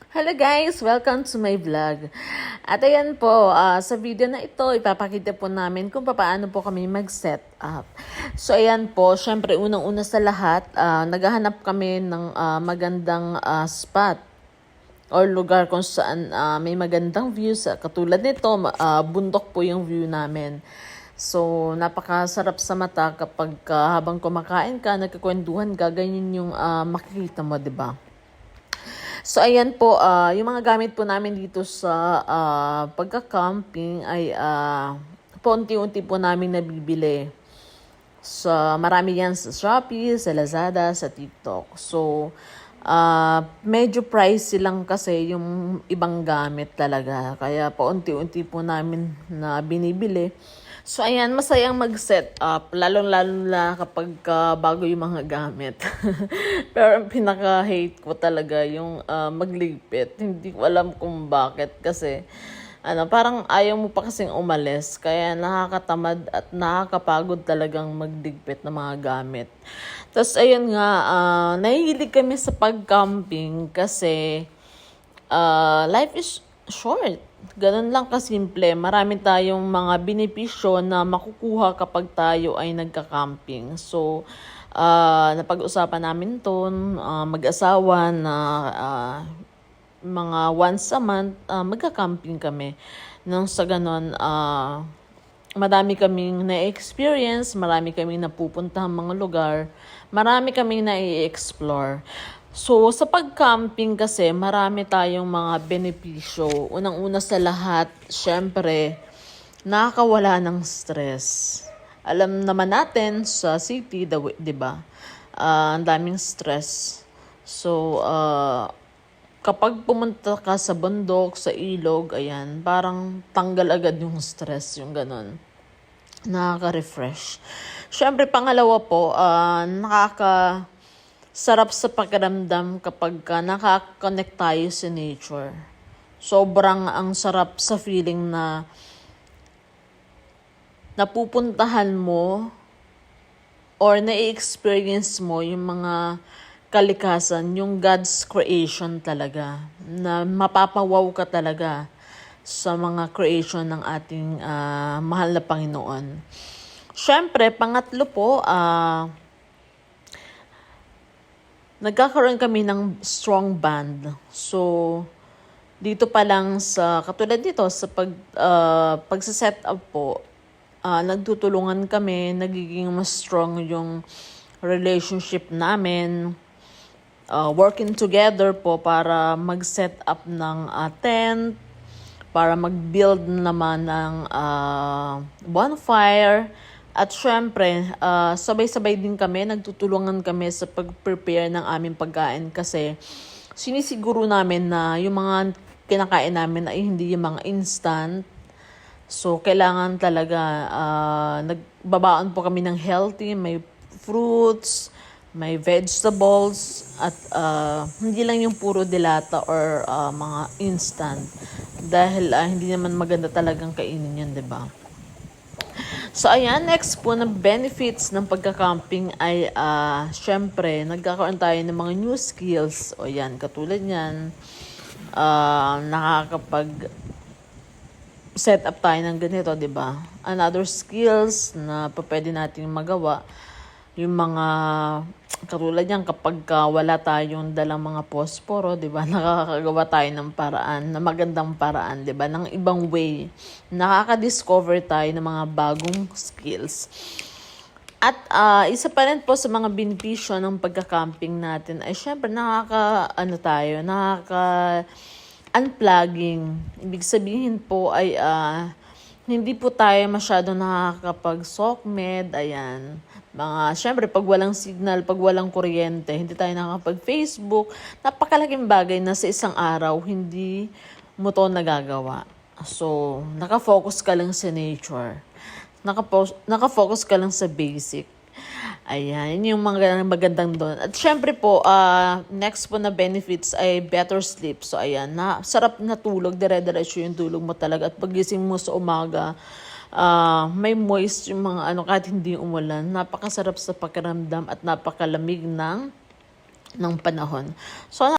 Hello guys! Welcome to my vlog. At ayan po, sa video na ito, ipapakita po namin kung paano po kami mag-set up. So ayan po, syempre unang-una sa lahat, naghahanap kami ng magandang spot or lugar kung saan may magandang views. Katulad nito, bundok po yung view namin. So, napakasarap sa mata kapag habang kumakain ka, nagkakwentuhan ka, ganyan yung makikita mo, di ba? So, ayan po, yung mga gamit po namin dito sa pagka-camping ay paunti-unti po namin nabibili. So, marami yan sa Shopee, sa Lazada, sa TikTok. So, medyo pricey lang kasi yung ibang gamit talaga. Kaya paunti-unti po namin na binibili. So, ayan, masayang mag-set up, lalong-lalo na kapag bago yung mga gamit. Pero ang pinaka-hate ko talaga yung magligpit. Hindi ko alam kung bakit kasi parang ayaw mo pa kasing umalis. Kaya nakakatamad at nakakapagod talagang magligpit ng mga gamit. Tapos, ayun nga, nahihilig kami sa pag-camping kasi life is short. Ganun lang kasimple. Marami tayong mga benepisyo na makukuha kapag tayo ay nagka-camping. So, napag-usapan namin to mag-asawa na mga once a month magka-camping kami. Nang sa ganon, marami kaming na-experience, marami kaming napupuntahang mga lugar, marami kaming na-explore. So, sa pag-camping kasi, marami tayong mga benepisyo. Unang-una sa lahat, syempre, nakakawala ng stress. Alam naman natin sa city, di ba? Ang daming stress. So, kapag pumunta ka sa bundok, sa ilog, ayan, parang tanggal agad yung stress, yung ganon. Nakaka-refresh. Syempre, pangalawa po, sarap sa pakiramdam kapag nakaka-connect tayo sa nature. Sobrang ang sarap sa feeling na napupuntahan mo or na-experience mo yung mga kalikasan, yung God's creation talaga, na mapapawaw ka talaga sa mga creation ng ating mahal na Panginoon. Siyempre, pangatlo po, nagkakaroon kami ng strong band. So, dito pa lang sa, katulad dito, sa pagsa-set up po, nagtutulungan kami, nagiging mas strong yung relationship namin. Working together po para mag-set up ng tent, para mag-build naman ng bonfire. At syempre, sabay-sabay din kami, nagtutulungan kami sa pag-prepare ng aming pagkain kasi sinisiguro namin na yung mga kinakain namin ay hindi yung mga instant. So, kailangan talaga, nagbabaon po kami ng healthy, may fruits, may vegetables, at hindi lang yung puro dilata or mga instant. Dahil hindi naman maganda talagang kainin yan, di ba? So, ayan, next po na benefits ng pagka-camping ay, syempre, nagkakaroon tayo ng mga new skills. O yan, katulad yan, nakakapag set up tayo ng ganito, di ba? Another skills na pwede natin magawa, yung mga katulad yan kapag wala tayong dalang mga posporo, 'di ba? Nakakagawa tayo ng paraan, na magandang paraan, 'di ba? Ng ibang way. Nakaka-discover tayo ng mga bagong skills. At isa pa rin po sa mga benepisyo ng pagka-camping natin ay syempre unplugging. Ibig sabihin po ay hindi po tayo masyado nakakapag-SOCMED, ayan. Syempre, pag walang signal, pag walang kuryente, hindi tayo nakakapag-Facebook. Napakalaking bagay na sa isang araw, hindi mo to nagagawa. So, nakafocus ka lang sa nature. Nakafocus ka lang sa basic. Ayan, yun yung mga magandang doon. At syempre po, next po na benefits ay better sleep. So ayan, sarap na tulog, dire-diretso yung tulog mo talaga. At pagising mo sa umaga, may moist yung mga kahit hindi umulan. Napakasarap sa pakiramdam at napakalamig ng panahon. So